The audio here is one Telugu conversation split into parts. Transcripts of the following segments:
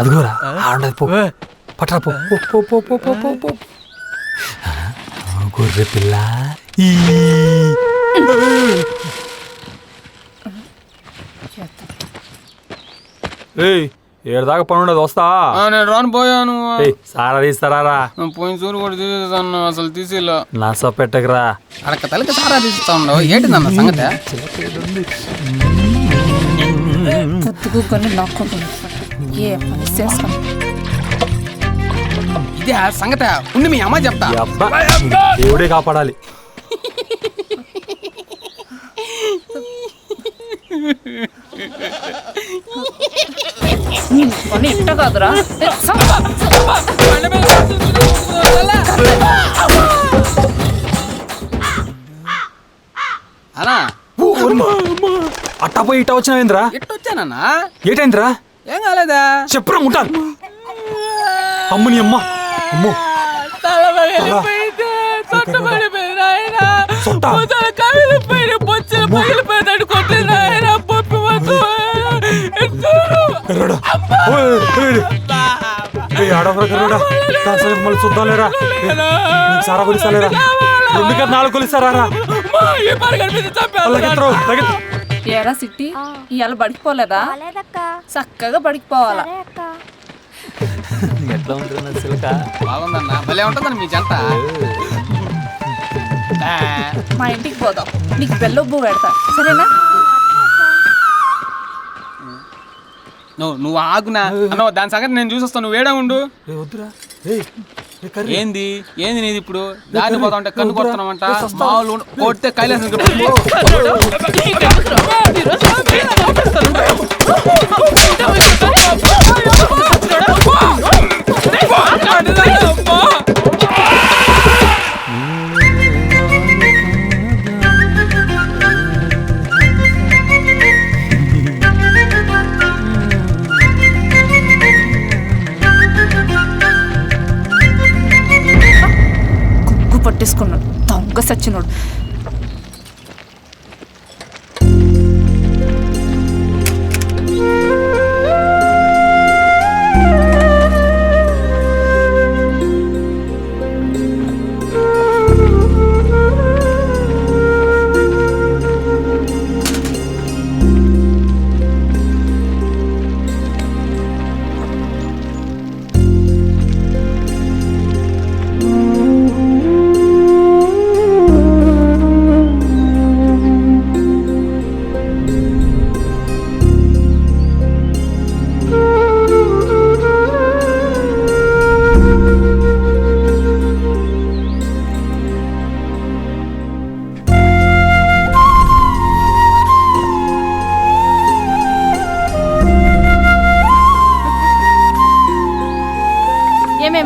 అదిగోరా ఆడది పో పట్రా పో గొర్రె పిల్ల. ఏడదాకా పని ఉండదు వస్తా. నేను రాను పోయాను. సారా తీస్తారా? పోయిన చూరు కూడా తీసేసాను, అసలు తీసేలా. నస పెట్టకరా. అడక్క తలకి సారా తీస్తా ఉండవు. ఏంటిదన్న సంగతి? ఇదే సంగతి ఉండి మీ అమ్మ చెప్తా. దేవుడే కాపాడాలి. ఇట్ట కాదురా. అలా అట్టా పోయి ఇట్టా వచ్చినావేంద్రా? ఎట్టొచ్చానన్నా? ఏటైందిరా? ఏం కాలేదా? చెప్పురా ఉంటాను. అమ్మని అమ్మ అమ్మో మళ్ళీ చూద్దాంలేరా. సారా కొలిస్తాలేరా? 4 కొలిస్తారా? ఏరా సిట్టి ఇవాళ బడికిపోలేదా? చక్కగా బడికిపోవాలా. ఎట్లా ఉంటుంది సిల్క? బాగుందన్నా, భలే ఉంటుందన్న మీ జంట. మా ఇంటికి పోదాం, నీకు బెల్లొబ్బు పెడతా సరేనా? నువ్వు ఆగునా అన్న, దాని సంగతి నేను చూసొస్తాను. నువ్వు వేడా ఉండు. ఏంది నీది ఇప్పుడు? దారి పోతా ఉంటే కన్ను కొడుతున్నామంట. మామూలు కొడితే కైలాసం. పట్టేసుకున్నాడు దొంగ సచ్చినోడు.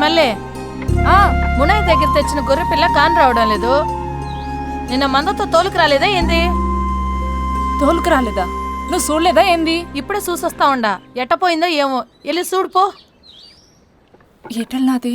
మళ్ళీ మునయ్య దగ్గర తెచ్చిన గొర్రె పిల్ల కాని రావడం లేదు. నిన్న మందతో తోలుకు రాలేదా ఏంది? తోలుకు రాలేదా? నువ్వు చూడలేదా ఏంది? ఇప్పుడే చూసొస్తా ఉండా. ఎట్టపోయిందో ఏమో, వెళ్ళి చూడుపో. ఎటల్లాది?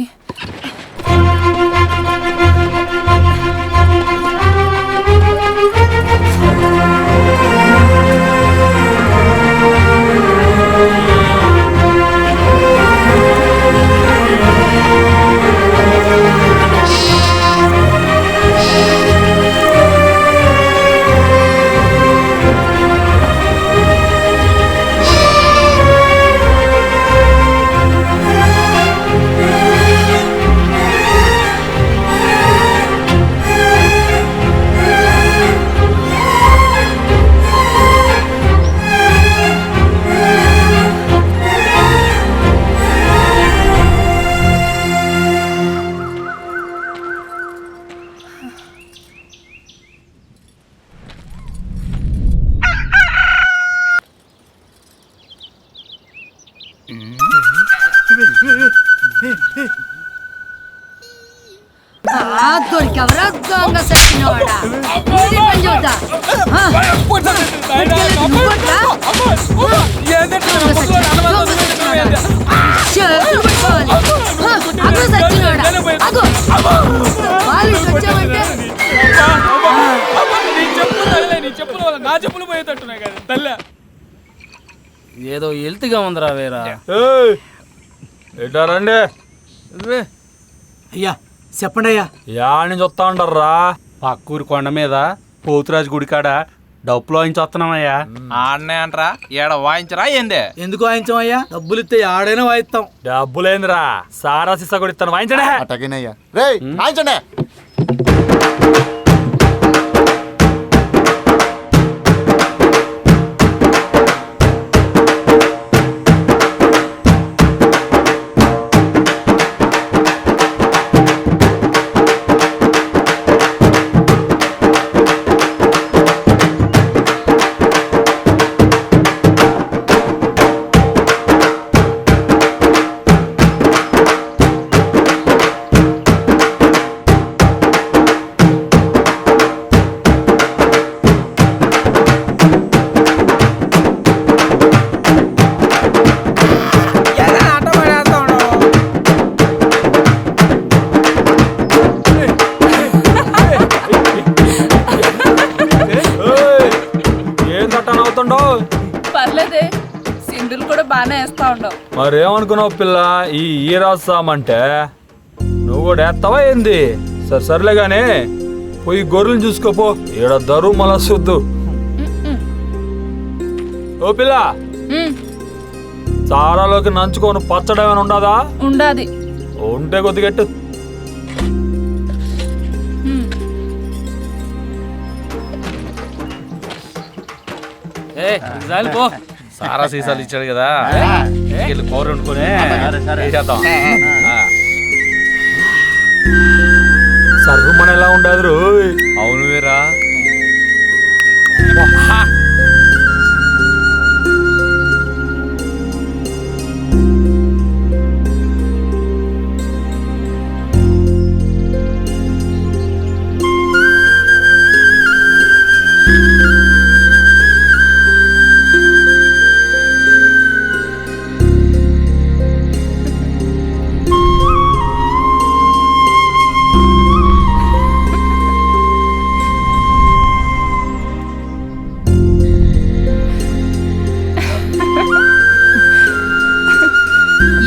దొరికెవరా దొంగ సచ్చినవాడా? పని చూద్దా చెప్పులు వల్ల నా చెప్పులు పోయేటట్టున్నాయి కదా తల్లి. ఏదో హెల్త్గా ఉందిరా వేరా. ఎటారండి అయ్యా చెప్పండి అయ్యా. యా నుంచి వస్తా ఉంటారా? పక్కూరి కొండ మీద పోతురాజు గుడికాడ డప్పులో నుంచి వస్తున్నామయ్యా. ఆడనే అంటరా ఏడ వాయించరా ఏందే? ఎందుకు వాయించాం అయ్యా? డబ్బులు ఇస్తే ఆడైనా వాయిస్తాం. డబ్బులేందిరా, సారా సిస్సా కూడా ఇస్తాను, వాయించడే. అటగినయ్యా రేయ్ వాయించండి. ఏం తట్టని అవుతుండో? పర్లేదే, సింధులు కూడా బాగానే వేస్తా ఉండవు. మరేమనుకున్నావు పిల్ల, ఈ ఈరాసామంటే నువ్వు కూడా వేస్తావా ఏంది? సరే సర్లే గానీ పోయి గొర్రెలు చూసుకోపో, ఈడ దరు మళ్ళా చూద్దు. ఓ పిల్ల, చారాలోకి నంచుకొని పచ్చడి ఏమైనా ఉండదా? ఉండాది. ఉంటే కొద్దిగట్టు. పో సారా సీసాలు ఇచ్చాడు కదా, వీళ్ళు కూర వండుకొని చేద్దాం. సర్రు మన ఎలా ఉండదు రోయ్. అవును వీరా.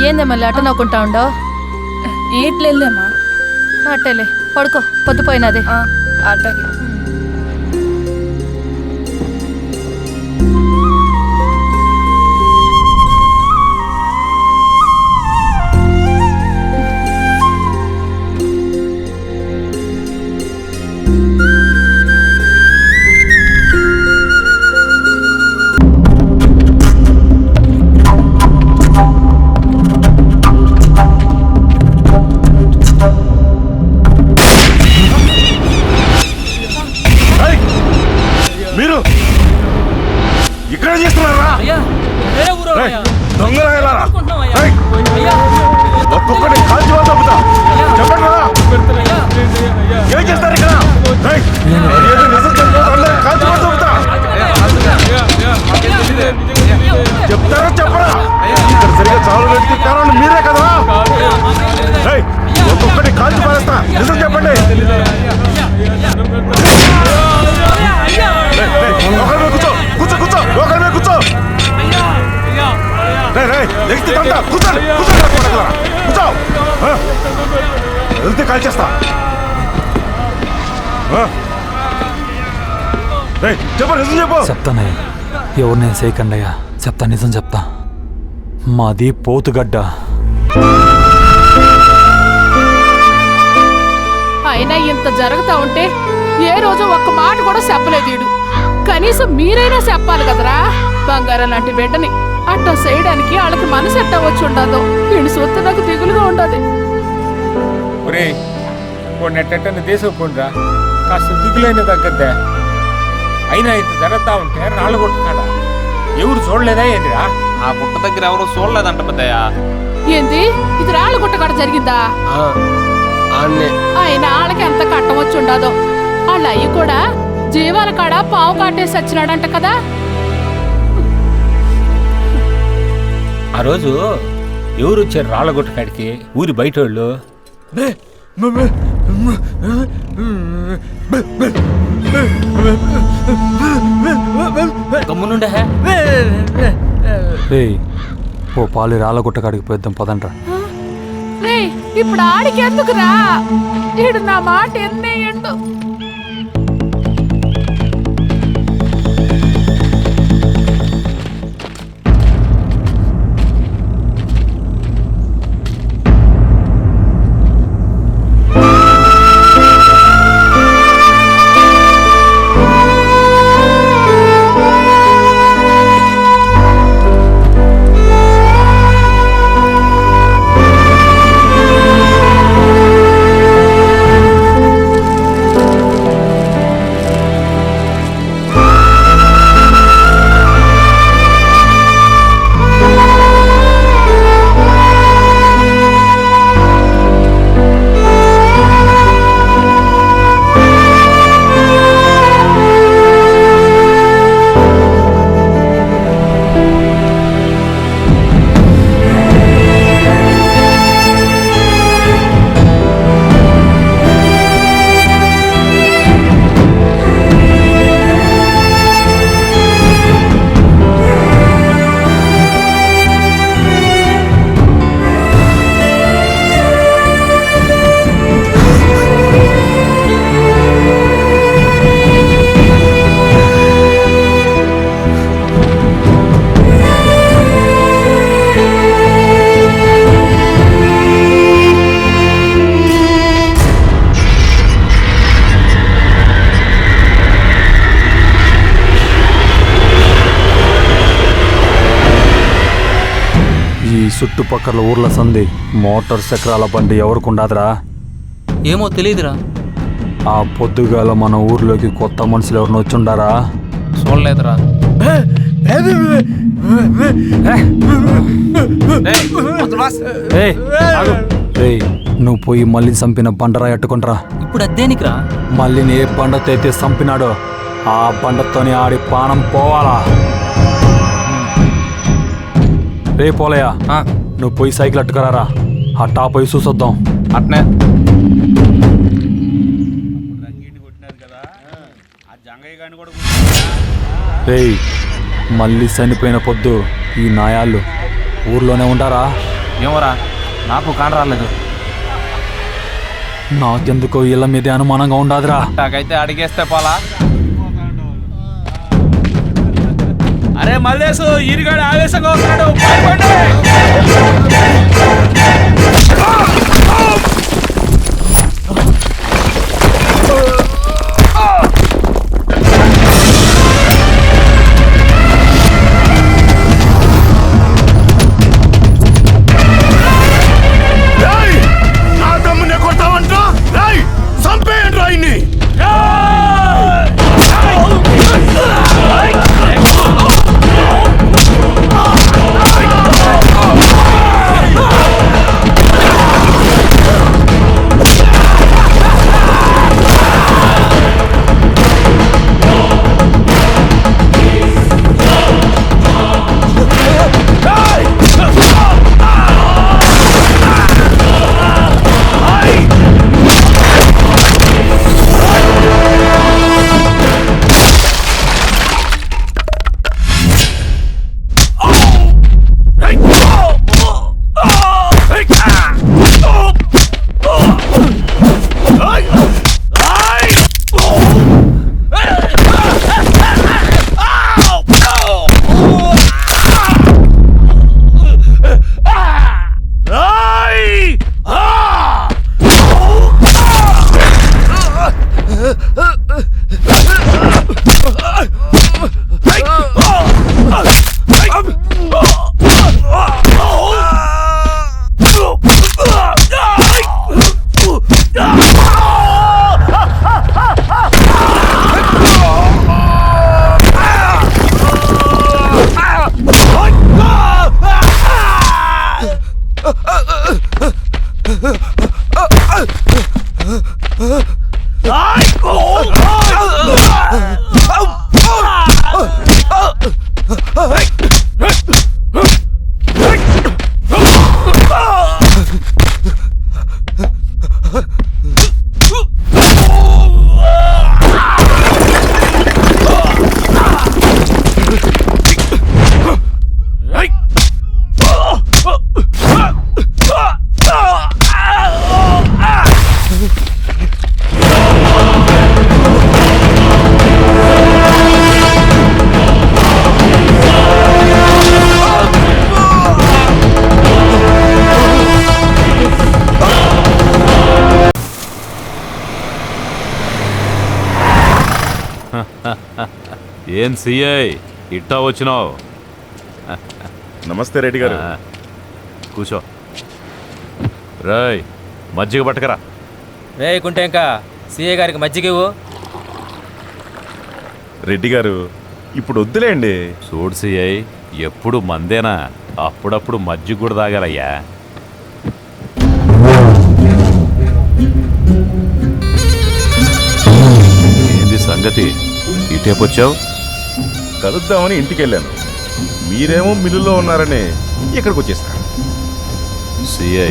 ఏందే మళ్ళీ అట్ట నవ్వుకుంటా ఉండవు? ఏట్లేమ్మా, అట్టేలే పడుకో, పొద్దుపోయినది. అట్టకి మీరు ఇక్కడ చేస్తున్నారా? దొంగలారా ఒక్కొక్కటి కాల్చి తప్పుతా చెప్పండి రా. ఏం చేస్తారు ఇక్కడ? చెప్తారా చెప్పరా? ఇక్కడ సరిగా చాలు వ్యక్తి కారణం మీరే కదా. ఒక్కొక్కటి కాల్చి పారేస్తా, నిజం చెప్పండి. కూర్చో కూర్చో కూర్చో, ఒకరి కూర్చో. కూర్చో కూర్చో, వెళ్తే కాల్చేస్తా. చెప్పు, నిజం చెప్పు. చెప్తానయ్యా, ఎవరు నేను చేయకండయ్యా, చెప్తా, నిజం చెప్తా. మాది పోతుగడ్డ. అయినా ఇంత జరుగుతా ఉంటే ఏ రోజు ఒక్క మాట కూడా చెప్పలేదు వీడు. కనీసం మీరైనా చెప్పాలి కదరా. బంగారం లాంటి బిడ్డని అట్టా చేయడానికి వాళ్ళకి మనసు ఎట్టా వచ్చి ఉండదు. వీడిని చూస్తే నాకు దిగులుగా ఉండదు. నెట్టని తీసుకుంటా కాస్త దిగులైన తగ్గద్దా. అయినా ఇంత జరుగుతా ఉంటే రాళ్ళు కొట్టున్నాడా? ఎవరు చూడలేదా ఏంటిరా? ఆ గుట్ట దగ్గర ఎవరు చూడలేదంట పెద్దయ్య. ఏంది ఇది రాళ్ళ గుట్ట కాడ జరిగిందా? అయినా వాళ్ళకి ఎంత కట్టం వచ్చి ఉండదో. వాళ్ళ అయ్యి కూడా జీవాల కాడ పావు కాటేసి వచ్చినాడంట కదా. ఆ రోజు ఎవరు వచ్చారు రాళ్ళగుట్ట కాడికి? ఊరి బయట వాళ్ళు. గమ్మునుండే రేయ్ ఓ పాలు రాళ్ళగుట్ట కాడికి పోయిద్దాం పదండ్రా. రేయ్ ఇప్పుడు ఆడికి ఎందుకురా? ఈడు నా మాట ఎన్నేయండు. చుట్టుపక్కల ఊర్ల సంది మోటార్ చక్రాల బండి ఎవరికి ఉండదురా? ఏమో తెలియదురా. ఆ పొద్దుగాల మన ఊర్లోకి కొత్త మనుషులు ఎవరిని వచ్చుండారా? చూడలేదురా. నువ్వు పోయి మళ్ళీ చంపిన బండరా ఎట్టుకుంటారా? ఇప్పుడు అదేనికిరా? మళ్ళీ ఏ బండతో అయితే చంపినాడో ఆ బండతోనే ఆడి పానం పోవాలా? రే పోలయ్యా, నువ్వు పోయి సైకిల్ అట్టుకురారా. ఆ టాప్ పోయి చూసొద్దాం. అట్నే రేయ్ మళ్ళీ చనిపోయిన పొద్దు ఈ నాయాళ్ళు ఊర్లోనే ఉంటారా? ఏమోరా, నాకు కాని రాలేదు. నాకెందుకో ఇళ్ళ మీదే అనుమానంగా ఉండదురా. నాకైతే అడిగేస్తే పోలా. అరే మల్లేసు, ఈరిగాడు ఆవేశంగా వస్తున్నాడు. Hey! ఏం సిఐ ఇట్టా వచ్చినావు? నమస్తే రెడ్డి గారు. కూర్చో. రాయ్ మజ్జిగ పట్టకరా. రేయకుంటే ఇంకా సీఏ గారికి మజ్జిగ ఇవ్వు. రెడ్డి గారు ఇప్పుడు వద్దులేండి. చూడు సిఐ, ఎప్పుడు మందేనా, అప్పుడప్పుడు మజ్జిగ కూడా తాగాలయ్యా. ఏంది సంగతి, ఇటేపొచ్చావు? కలుద్దామని ఇంటికి వెళ్ళాను. మీరేమో మిల్లులో ఉన్నారని ఇక్కడికి వచ్చేసాను. సిఐ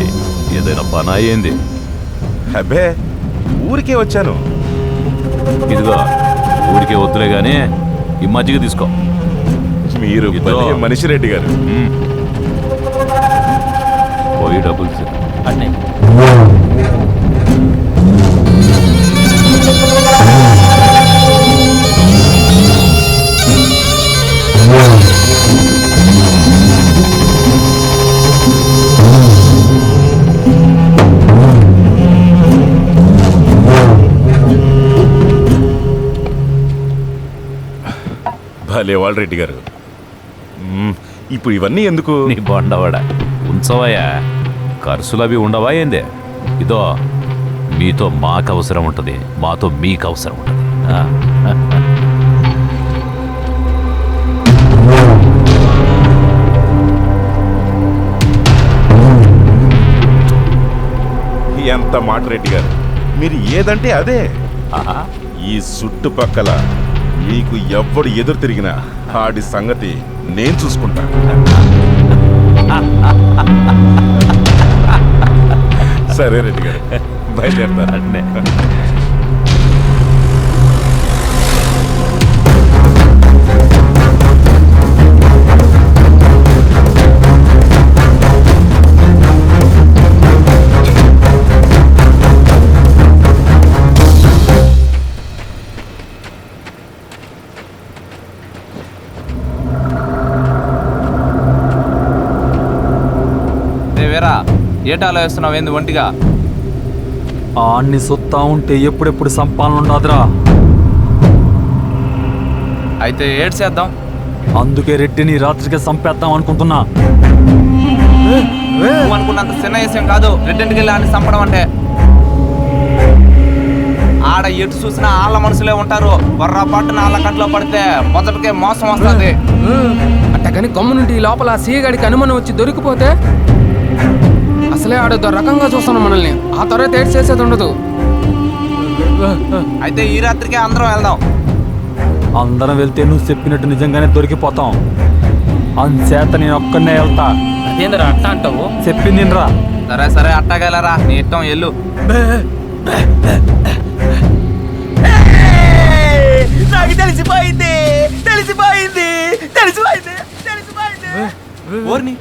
ఏదైనా పని అయ్యింది? అబ్బే ఊరికే వచ్చాను. ఇదిగో ఊరికే వద్దులే గానీ ఈ మజ్జిగ తీసుకో. మీరు భలే మనిషి రెడ్డి గారు. పోయి డబ్బులు ఇచ్చి. అన్నీ భలేవాళ్ళు రెడ్డి గారు. ఇప్పుడు ఇవన్నీ ఎందుకు? నీ బొండవాడ ఉంచవయ్యా, ఖర్చులు అవి ఉండవా ఏందే? ఇదో మీతో మాకు అవసరం ఉంటుంది, మాతో మీకు అవసరం ఉంటుంది. ఎంత మాట రెడ్డి గారు, మీరు ఏదంటే అదే. ఈ చుట్టుపక్కల మీకు ఎవ్వడు ఎదురు తిరిగినా ఆడి సంగతి నేను చూసుకుంటా. సరే రెడ్డి గారు, బయలుదేరతారు. ఏటాలో వేస్తున్నావు ఏంది ఒంటిగా? ఆన్ని సొత్తా ఉంటే ఎప్పుడెప్పుడు సంపాలనుండదురా. అయితే ఏడ్ చేద్దాం. అందుకే రెడ్డిని రాత్రికి సంపేద్దాం అనుకుంటున్నా. నువ్వు అనుకున్నంత చిన్న విషయం కాదు రెడ్డింటికి వెళ్ళి ఆడిని చంపడం అంటే. ఆడ ఎటు చూసినా ఆళ్ళ మనుషులే ఉంటారు. పొర్రపాటున ఆళ్ళ కంట్లో పడితే మొదటికే మోసం వస్తుంది. అట్టగాని గమ్మునుండి ఈ లోపల సీగడికి అనుమానం వచ్చి దొరికిపోతే అసలే ఆడో రకంగా చూస్తున్నాం మనల్ని. ఆ తర్వాత ఏడ్ చేసేది ఉండదు. అయితే ఈ రాత్రికే అందరం వెళ్దాం. అందరం వెళ్తే నువ్వు చెప్పినట్టు నిజంగానే దొరికిపోతాం. అంచేత నేను ఒక్కనే వెళ్తా. అదేంద్రా అట్ట అంటావు? చెప్పింది రా. సరే సరే అట్టాగలరా, నీ ఇష్టం ఎల్లు. నాకు తెలిసిపోయింది తెలిసిపోయింది తెలిసిపోయింది తెలిసిపోయింది. ఓర్ని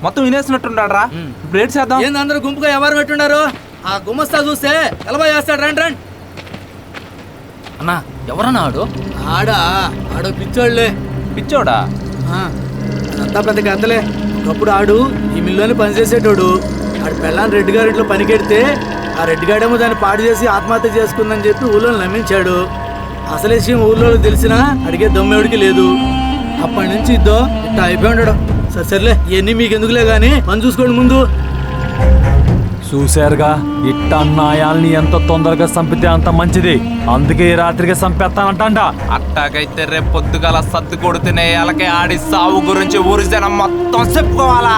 మొత్తం వినేసినట్టున్నాడు రా. ఇప్పుడు ఏడ్ చేద్దాం. ఏంది అందరూ గుంపుగా ఎవరు పెట్టున్నారు? ఆ గుమస్తా చూస్తే ఎలబా చేస్తాడు. రండి రండి. అన్నా ఎవరన్నా ఆడు? ఆడో పిచ్చోళ్ళే. పిచ్చోడా? అదంతా పెద్ద కథలే. ఒకప్పుడు ఆడు ఈ మిల్లుని పనిచేసేటోడు. ఆడు పెళ్ళాన్ని రెడ్డి గారింట్లో పనికెడితే ఆ రెడ్డి గాడేమో దాన్ని పాడు చేసి ఆత్మహత్య చేసుకుందని చెప్పి ఊళ్ళో నమ్మించాడు. అసలు విషయం ఊళ్ళో తెలిసినా అడిగే దమ్మెవడికి లేదు. అప్పటి నుంచి ఇద్దో ఇట్లా అయిపోయి ఉండడు. సర్లే ఇవన్నీ మీకు ఎందుకులే గానీ పని చూసుకోండి ముందు. చూశారుగా, ఇట్ట అన్నాయాల్ని ఎంత తొందరగా చంపితే అంత మంచిది. అందుకే ఈ రాత్రికి చంపేస్తానంట. అట్టాగైతే రేపు పొద్దుగాల సర్దు కొడుతూనే అలాగే ఆడి సావు గురించి ఊరి జనం మొత్తం చెప్పుకోవాలా?